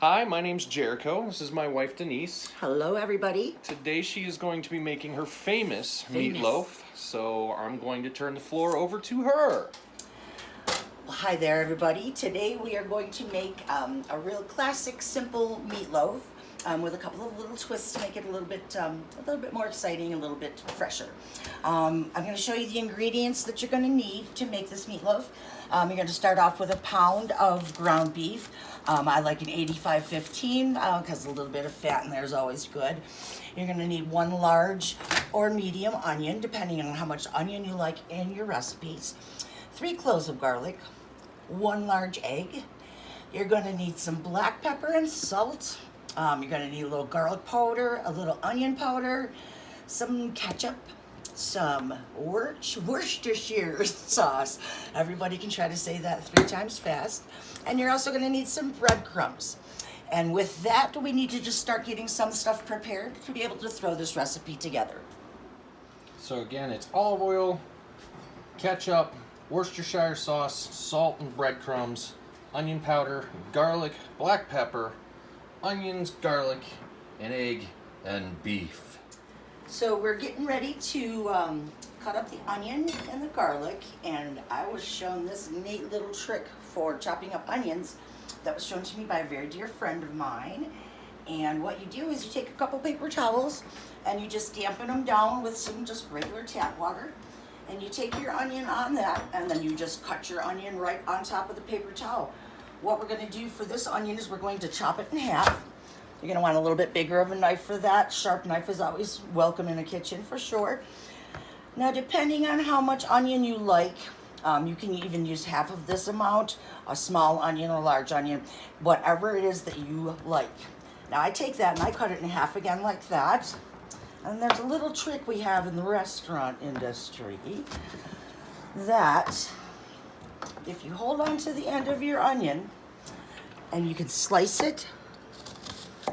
Hi, my name's Jericho. This is my wife Denise. Hello, everybody. Today she is going to be making her famous Famous. meatloaf, so I'm going to turn the floor over to her. Well, hi there, everybody. Today we are going to make a real classic, simple meatloaf with a couple of little twists to make it a little bit more exciting, a little bit fresher. I'm going to show you the ingredients that you're going to need to make this meatloaf. You're going to start off with a pound of ground beef. I like an 85-15 because a little bit of fat in there is always good. You're going to need one large or medium onion, depending on how much onion you like in your recipes. 3 cloves of garlic, 1 large egg. You're going to need some black pepper and salt. You're going to need a little garlic powder, a little onion powder, some ketchup, some Worcestershire sauce. Everybody can try to say that 3 times fast. And you're also going to need some breadcrumbs. And with that, we need to just start getting some stuff prepared to be able to throw this recipe together. So again, it's olive oil, ketchup, Worcestershire sauce, salt and breadcrumbs, onion powder, garlic, black pepper, onions, garlic, an egg, and beef. So we're getting ready to cut up the onion and the garlic, and I was shown this neat little trick for chopping up onions that was shown to me by a very dear friend of mine. And what you do is you take a couple paper towels and you just dampen them down with some just regular tap water, and you take your onion on that, and then you just cut your onion right on top of the paper towel. What we're going to do for this onion is we're going to chop it in half. You're going to want a little bit bigger of a knife for that. Sharp knife is always welcome in a kitchen for sure. Now, depending on how much onion you like, you can even use half of this amount, a small onion or large onion, whatever it is that you like. Now, I take that and I cut it in half again like that. And there's a little trick we have in the restaurant industry that if you hold on to the end of your onion and you can slice it.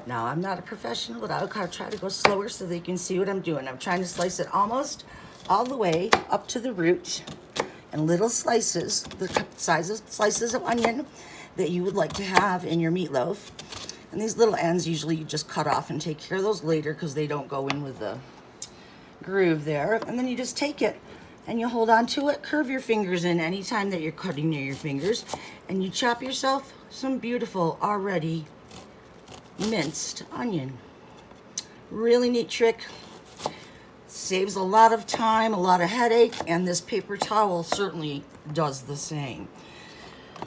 Now, I'm not a professional, but I'll try to go slower so they can see what I'm doing. I'm trying to slice it almost all the way up to the root in little slices, the slices of onion that you would like to have in your meatloaf. And these little ends, usually you just cut off and take care of those later because they don't go in with the groove there. And then you just take it and you hold on to it, curve your fingers in anytime that you're cutting near your fingers, and you chop yourself some beautiful already minced onion. Really neat trick. Saves a lot of time, a lot of headache, and this paper towel certainly does the same.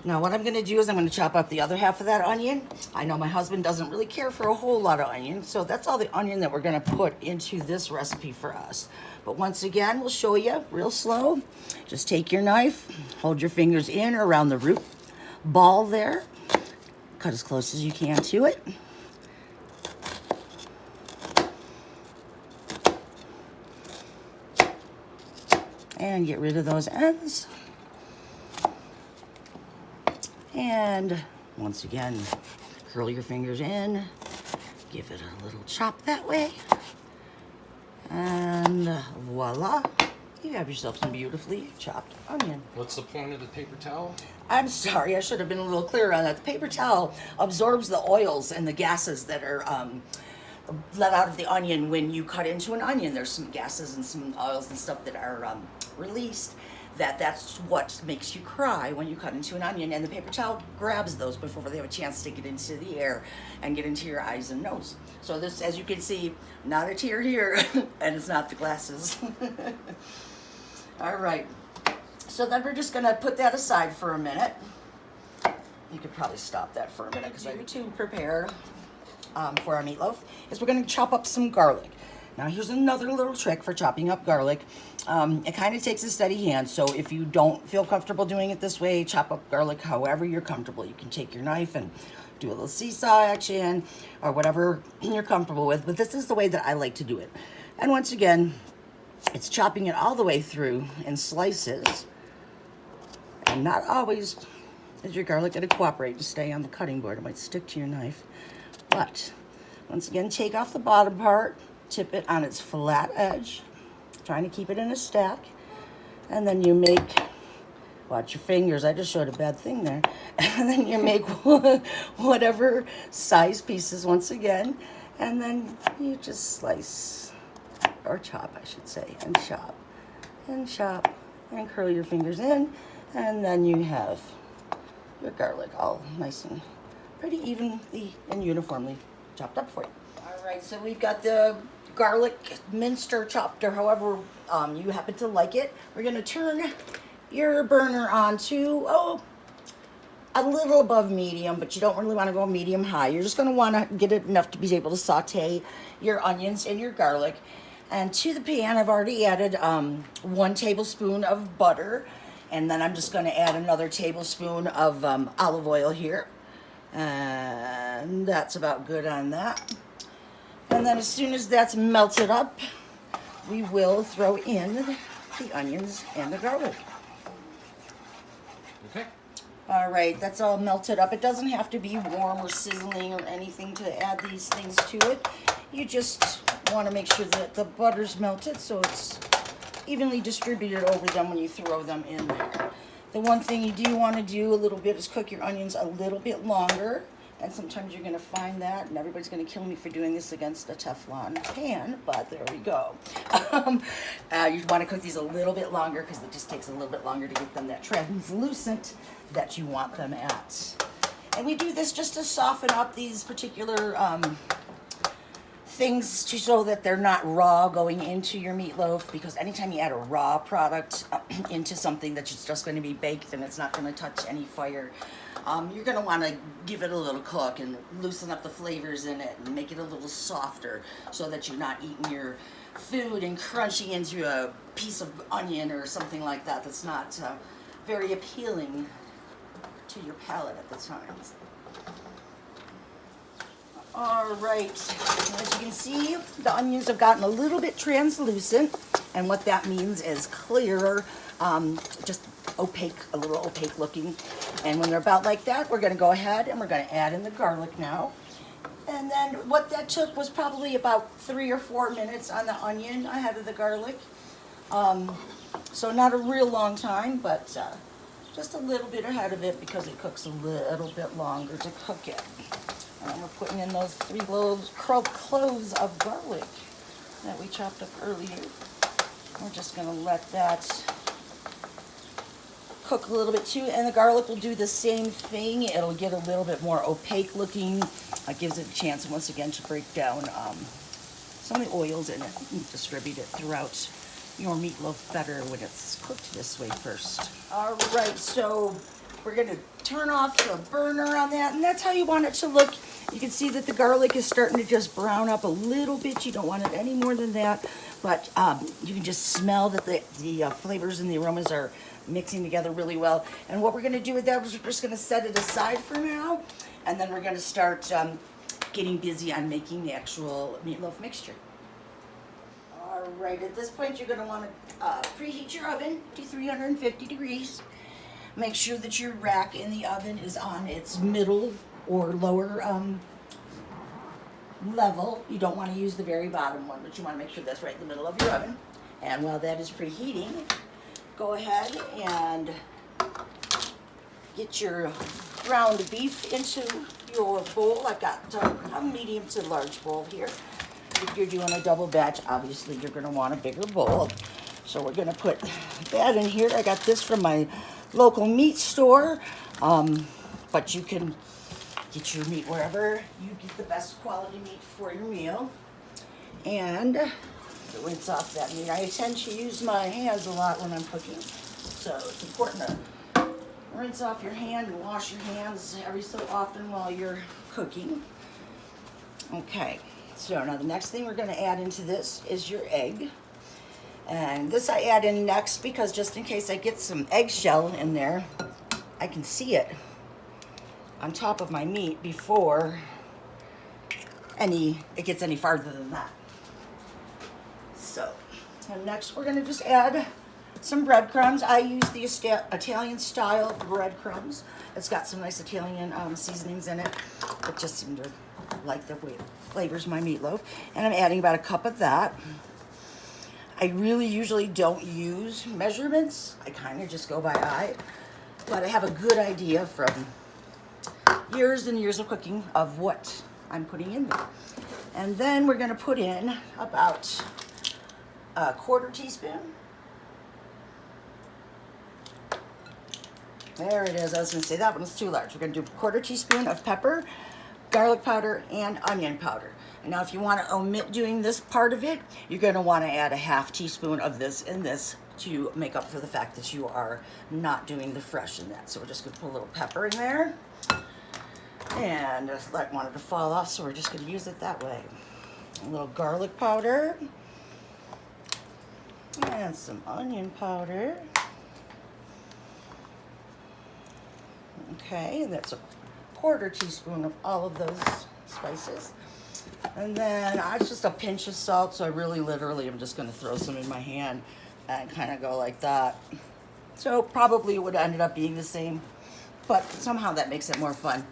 Now what I'm going to do is I'm going to chop up the other half of that onion. I know my husband doesn't really care for a whole lot of onion, so that's all the onion that we're going to put into this recipe for us. But once again, we'll show you real slow. Just take your knife, hold your fingers in or around the root ball there. Cut as close as you can to it. And get rid of those ends. And once again, curl your fingers in, give it a little chop that way, and voila, you have yourself some beautifully chopped onion. What's the point of the paper towel? I'm sorry, I should have been a little clearer on that. The paper towel absorbs the oils and the gases that are let out of the onion when you cut into an onion. There's some gases and some oils and stuff that are released. That's what makes you cry when you cut into an onion, and the paper towel grabs those before they have a chance to get into the air and get into your eyes and nose. So this, as you can see, not a tear here, and it's not the glasses. All right, so then we're just gonna put that aside for a minute. You could probably stop that for a minute because I need to prepare for our meatloaf. Is we're gonna chop up some garlic. Now here's another little trick for chopping up garlic. It kind of takes a steady hand, so if you don't feel comfortable doing it this way, chop up garlic however you're comfortable. You can take your knife and do a little seesaw action or whatever you're comfortable with, but this is the way that I like to do it. And once again, it's chopping it all the way through in slices, and not always is your garlic going to cooperate to stay on the cutting board. It might stick to your knife, but once again, take off the bottom part, tip it on its flat edge, trying to keep it in a stack, and then you make Watch your fingers. I just showed a bad thing there. And then you make whatever size pieces once again. And then you just slice, or chop, I should say, and chop, and chop, and curl your fingers in. And then you have your garlic all nice and pretty evenly and uniformly chopped up for you. All right, so we've got the garlic minced or chopped, or however you happen to like it. We're gonna turn your burner on to, a little above medium, but you don't really want to go medium high. You're just going to want to get it enough to be able to saute your onions and your garlic. And to the pan, I've already added 1 tablespoon of butter, and then I'm just going to add another tablespoon of olive oil here. And that's about good on that. And then as soon as that's melted up, we will throw in the onions and the garlic. Okay. All right, that's all melted up. It doesn't have to be warm or sizzling or anything to add these things to it. You just want to make sure that the butter's melted so it's evenly distributed over them when you throw them in there. The one thing you do want to do a little bit is cook your onions a little bit longer. And sometimes you're going to find that, and everybody's going to kill me for doing this against a Teflon pan, but there we go. You want to cook these a little bit longer because it just takes a little bit longer to get them that translucent that you want them at. And we do this just to soften up these particular things so that they're not raw going into your meatloaf, because anytime you add a raw product into something that's just going to be baked and it's not going to touch any fire, you're going to want to give it a little cook and loosen up the flavors in it and make it a little softer so that you're not eating your food and crunching into a piece of onion or something like that that's not very appealing to your palate at the time. All right, as you can see, the onions have gotten a little bit translucent, and what that means is clearer, just opaque, a little opaque looking. And when they're about like that, we're going to go ahead and we're going to add in the garlic now. And then what that took was probably about 3 or 4 minutes on the onion ahead of the garlic. So not a real long time, but just a little bit ahead of it because it cooks a little bit longer to cook it. And we're putting in those 3 cloves of garlic that we chopped up earlier. We're just going to let that cook a little bit too, and the garlic will do the same thing. It'll get a little bit more opaque looking. It gives it a chance once again to break down some of the oils in it and distribute it throughout your meatloaf better when it's cooked this way first. All right, so we're going to turn off the burner on that, and that's how you want it to look. You can see that the garlic is starting to just brown up a little bit. You don't want it any more than that, but you can just smell that the flavors and the aromas are mixing together really well. And what we're going to do with that is we're just going to set it aside for now, and then we're going to start getting busy on making the actual meatloaf mixture. All right, at this point you're going to want to preheat your oven to 350 degrees. Make sure that your rack in the oven is on its middle or lower level. You don't want to use the very bottom one, but you want to make sure that's right in the middle of your oven. And while that is preheating, go ahead and get your ground beef into your bowl. I've got a medium to large bowl here. If you're doing a double batch, obviously you're going to want a bigger bowl. So we're going to put that in here. I got this from my local meat store, but you can get your meat wherever you get the best quality meat for your meal. And rinse off that meat. I tend to use my hands a lot when I'm cooking, so it's important to rinse off your hand and wash your hands every so often while you're cooking. Okay, so now the next thing we're going to add into this is your egg. And this I add in next because just in case I get some eggshell in there, I can see it on top of my meat before it gets any farther than that. So, and next we're going to just add some breadcrumbs. I use the Italian style breadcrumbs. It's got some nice Italian seasonings in it. It just seemed to like the way it flavors my meatloaf. And I'm adding about a cup of that. I really usually don't use measurements. I kind of just go by eye. but I have a good idea from years and years of cooking of what I'm putting in there. And then we're gonna put in about a 1/4 teaspoon. There it is. I was gonna say that one was too large. We're gonna do a 1/4 teaspoon of pepper, garlic powder, and onion powder. And now if you wanna omit doing this part of it, you're gonna wanna add a 1/2 teaspoon of this and this to make up for the fact that you are not doing the fresh in that. So we're just gonna put a little pepper in there. And I just wanted to fall off, so we're just gonna use it that way. A little garlic powder. And some onion powder. Okay, and that's a 1/4 teaspoon of all of those spices. And then it's just a pinch of salt, so I really literally am just gonna throw some in my hand and kind of go like that. So probably it would have ended up being the same, but somehow that makes it more fun.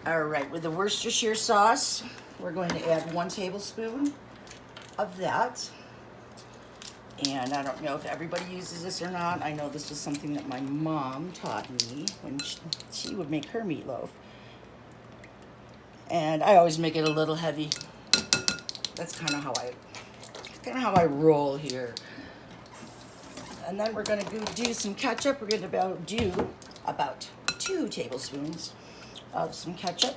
All right, with the Worcestershire sauce, we're going to add 1 tablespoon of that. And I don't know if everybody uses this or not. I know this is something that my mom taught me when she would make her meatloaf. And I always make it a little heavy. That's kind of how I roll here. And then we're going to do some ketchup. We're going to do about 2 tablespoons of some ketchup.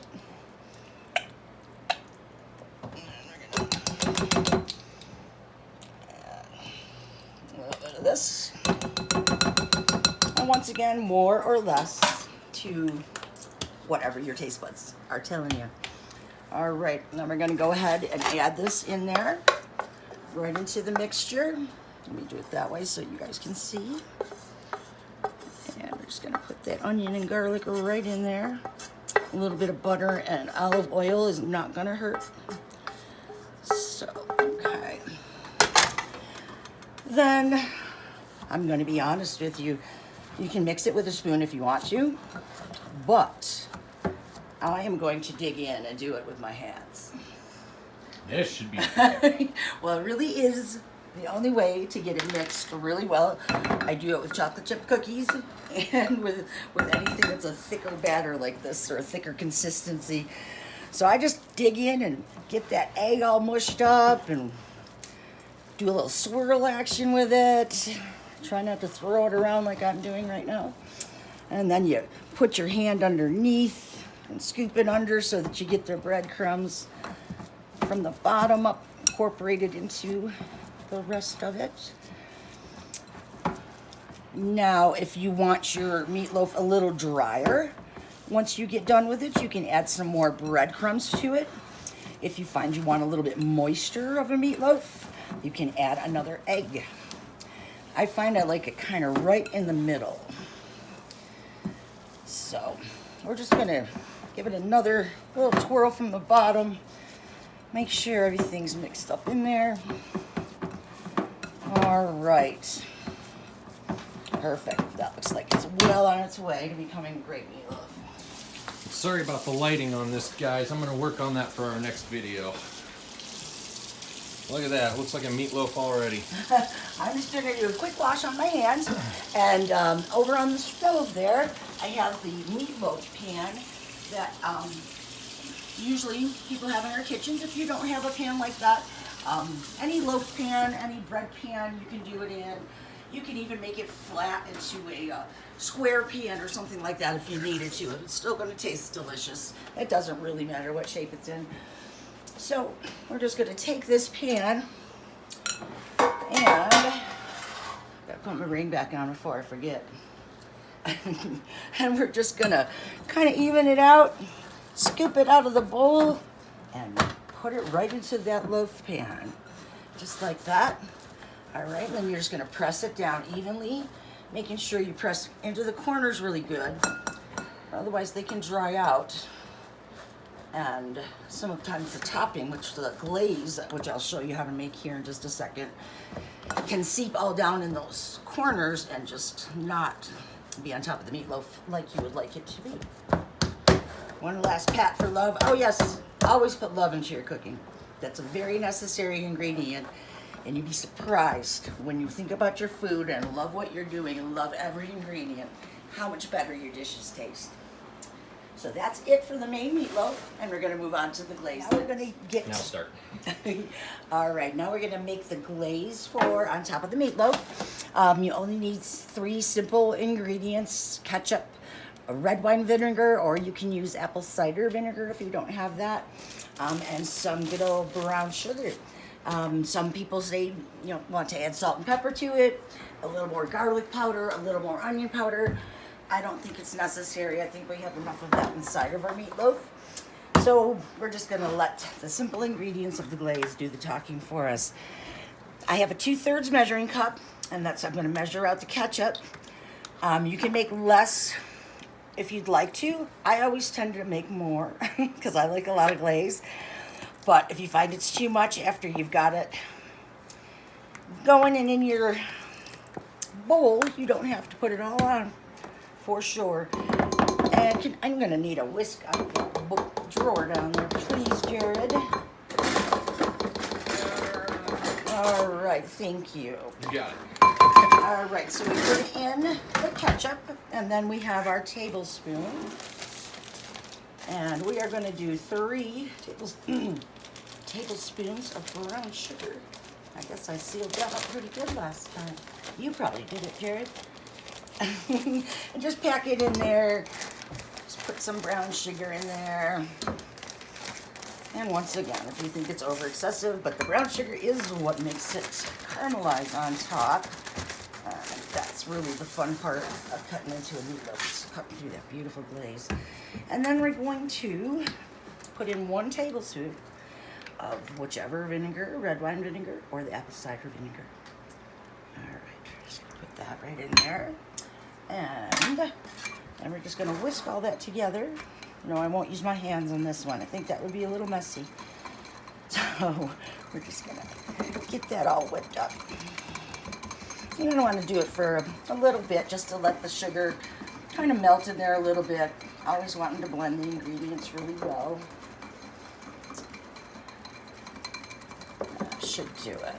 This, and once again, more or less to whatever your taste buds are telling you. All right, now we're gonna go ahead and add this in there, right into the mixture. Let me do it that way so you guys can see. And we're just gonna put that onion and garlic right in there. A little bit of butter and olive oil is not gonna hurt. So, okay. Then, I'm going to be honest with you. You can mix it with a spoon if you want to, but I am going to dig in and do it with my hands. This should be Well, it really is the only way to get it mixed really well. I do it with chocolate chip cookies and with anything that's a thicker batter like this or a thicker consistency. So I just dig in and get that egg all mushed up and do a little swirl action with it. Try not to throw it around like I'm doing right now. And then you put your hand underneath and scoop it under so that you get the breadcrumbs from the bottom up incorporated into the rest of it. Now, if you want your meatloaf a little drier, once you get done with it, you can add some more breadcrumbs to it. If you find you want a little bit moister of a meatloaf, you can add another egg. I find I like it kind of right in the middle. So we're just gonna give it another little twirl from the bottom. Make sure everything's mixed up in there. All right. Perfect. That looks like it's well on its way to becoming great meatloaf. Sorry about the lighting on this, guys. I'm gonna work on that for our next video. Look at that, looks like a meatloaf already. I'm just gonna do a quick wash on my hands. And over on the stove there, I have the meatloaf pan that usually people have in their kitchens. If you don't have a pan like that, any loaf pan, any bread pan, you can do it in. You can even make it flat into a square pan or something like that if you needed to. It's still gonna taste delicious. It doesn't really matter what shape it's in. So we're just gonna take this pan and gotta put my ring back on before I forget. And we're just gonna kind of even it out, scoop it out of the bowl, and put it right into that loaf pan, just like that. All right, then you're just gonna press it down evenly, making sure you press into the corners really good, otherwise they can dry out. And sometimes the topping, which the glaze, which I'll show you how to make here in just a second, can seep all down in those corners and just not be on top of the meatloaf like you would like it to be. One last pat for love. Oh yes, always put love into your cooking. That's a very necessary ingredient. And you'd be surprised when you think about your food and love what you're doing and love every ingredient, how much better your dishes taste. So that's it for the main meatloaf, and we're going to move on to the glaze. Now we're going to get. Now start. All right, now we're going to make the glaze for on top of the meatloaf. You only need 3 simple ingredients: ketchup, a red wine vinegar, or you can use apple cider vinegar if you don't have that, and some good old brown sugar. Some people say want to add salt and pepper to it, a little more garlic powder, a little more onion powder. I don't think it's necessary. I think we have enough of that inside of our meatloaf. So we're just going to let the simple ingredients of the glaze do the talking for us. I have a 2/3 measuring cup, and I'm going to measure out the ketchup. You can make less if you'd like to. I always tend to make more because I like a lot of glaze. But if you find it's too much after you've got it going and in your bowl, you don't have to put it all on. For sure. And I'm going to need a whisk. I've got a book drawer down there. Please, Jared. All right, thank you. You got it. All right, so we put in the ketchup, and then we have our tablespoon. And we are going to do 3 tablespoons of brown sugar. I guess I sealed that up pretty good last time. You probably did it, Jared. And just pack it in there. Just put some brown sugar in there. And once again, if you think it's over excessive, but the brown sugar is what makes it caramelize on top. That's really the fun part of cutting into a meatloaf, just cutting through that beautiful glaze. And then we're going to put in 1 tablespoon of whichever vinegar, red wine vinegar, or the apple cider vinegar. All right, just gonna put that right in there. And then we're just going to whisk all that together. No, I won't use my hands on this one. I think that would be a little messy. So we're just going to get that all whipped up. You don't want to do it for a little bit, just to let the sugar kind of melt in there a little bit. Always wanting to blend the ingredients really well. That should do it.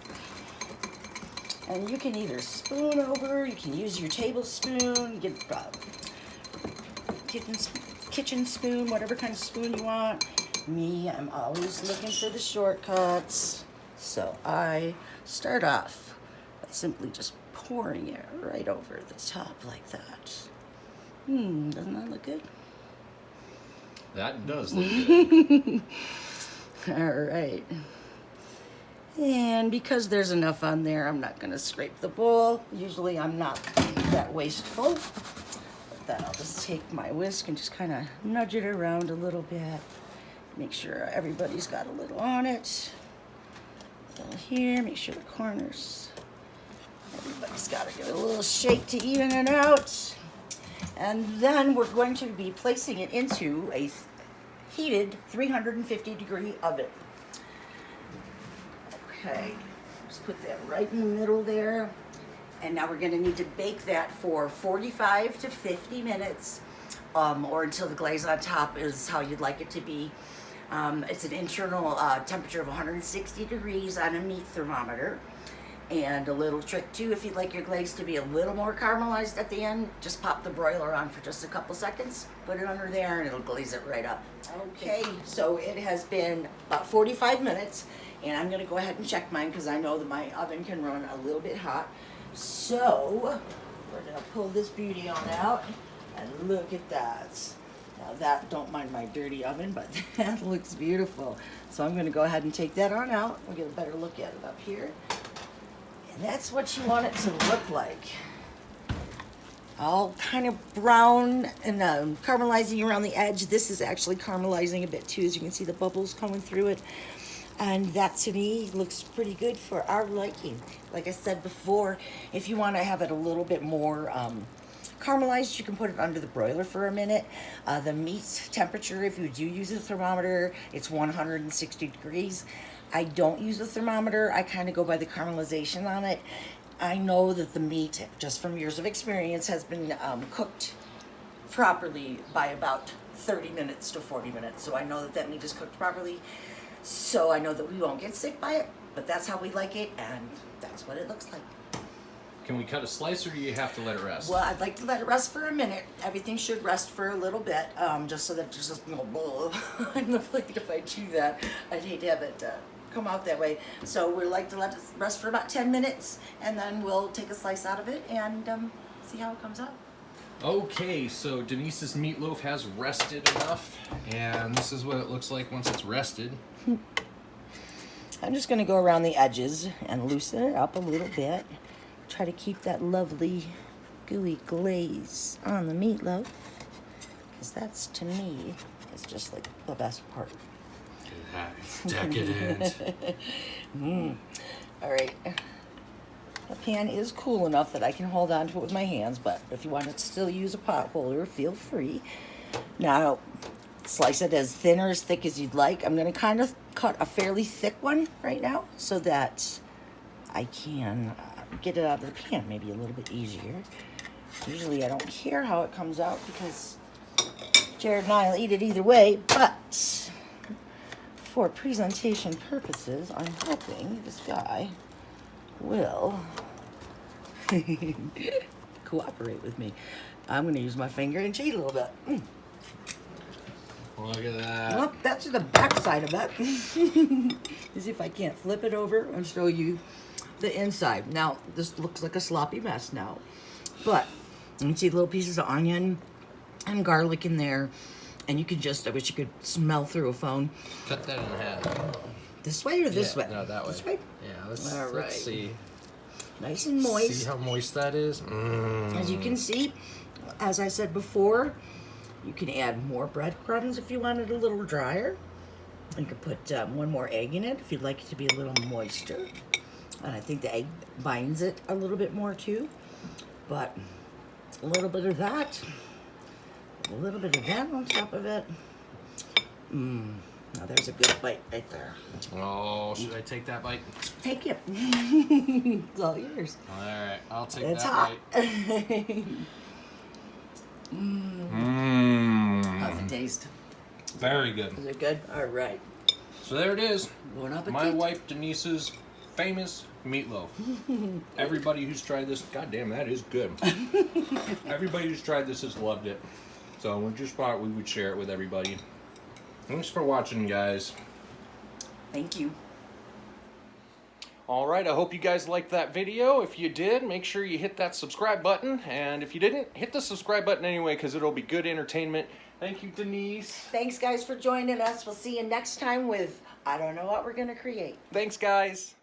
And you can either spoon over, you can use your tablespoon, get kitchen spoon, whatever kind of spoon you want. Me, I'm always looking for the shortcuts. So I start off by simply just pouring it right over the top like that. Doesn't that look good? That does look good. All right. And because there's enough on there, I'm not going to scrape the bowl. Usually I'm not that wasteful. But then I'll just take my whisk and just kind of nudge it around a little bit. Make sure everybody's got a little on it. A little here, make sure the corners. Everybody's got to give it a little shake to even it out. And then we're going to be placing it into a heated 350-degree oven. Okay, just put that right in the middle there. And now we're going to need to bake that for 45 to 50 minutes, or until the glaze on top is how you'd like it to be. It's an internal temperature of 160 degrees on a meat thermometer. And a little trick too, if you'd like your glaze to be a little more caramelized at the end, just pop the broiler on for just a couple seconds, put it under there, and it'll glaze it right up. Okay, so it has been about 45 minutes, and I'm gonna go ahead and check mine because I know that my oven can run a little bit hot. So we're gonna pull this beauty on out, and look at that. Now that, don't mind my dirty oven, but that looks beautiful. So I'm gonna go ahead and take that on out. We'll get a better look at it up here. And that's what you want it to look like. All kind of brown and caramelizing around the edge. This is actually caramelizing a bit too, as you can see the bubbles coming through it. And that to me looks pretty good for our liking. Like I said before, if you want to have it a little bit more caramelized, you can put it under the broiler for a minute. The meat temperature, if you do use a thermometer, it's 160 degrees. I don't use a thermometer. I kind of go by the caramelization on it. I know that the meat, just from years of experience, has been cooked properly by about 30 minutes to 40 minutes. So I know that that meat is cooked properly. So I know that we won't get sick by it, but that's how we like it, and that's what it looks like. Can we cut a slice, or do you have to let it rest? Well, I'd like to let it rest for a minute. Everything should rest for a little bit, just so that it just doesn't go on the plate. If I do that, I'd hate to have it come out that way. So we like to let it rest for about 10 minutes, and then we'll take a slice out of it and see how it comes out. Okay, so Denise's meatloaf has rested enough, and this is what it looks like once it's rested. I'm just going to go around the edges and loosen it up a little bit. Try to keep that lovely gooey glaze on the meatloaf, because that's, to me, is just like the best part. It's decadent. All right. The pan is cool enough that I can hold on to it with my hands, but if you want to still use a pot holder, feel free. Now, slice it as thin or as thick as you'd like. I'm going to kind of cut a fairly thick one right now so that I can get it out of the pan maybe a little bit easier. Usually I don't care how it comes out because Jared and I will eat it either way, but for presentation purposes, I'm hoping this guy will cooperate with me. I'm going to use my finger and cheat a little bit. Look at that. Well, that's the back side of it. As if I can't flip it over and show you the inside. Now, this looks like a sloppy mess now, but you can see little pieces of onion and garlic in there, and you can just, I wish you could smell through a phone. Cut that in half. This way or this way? No, that way. This way? Yeah, All right. let's see. Nice and moist. See how moist that is? As you can see, as I said before, you can add more breadcrumbs if you want it a little drier. You can put one more egg in it if you'd like it to be a little moister. And I think the egg binds it a little bit more too. But a little bit of that, a little bit of that on top of it. Now there's a good bite right there. Oh, should I take that bite? Take it. It's all yours. All right, I'll take It's that hot. bite. How's it taste? Very good. Is it good? All right. So there it is. Bon appetit. My wife Denise's famous meatloaf. Everybody who's tried this, goddamn, that is good. Everybody who's tried this has loved it. So we just thought we would share it with everybody. Thanks for watching, guys. Thank you. All right, I hope you guys liked that video. If you did, make sure you hit that subscribe button. And if you didn't, hit the subscribe button anyway, because it'll be good entertainment. Thank you, Denise. Thanks, guys, for joining us. We'll see you next time with, I don't know what we're going to create. Thanks, guys.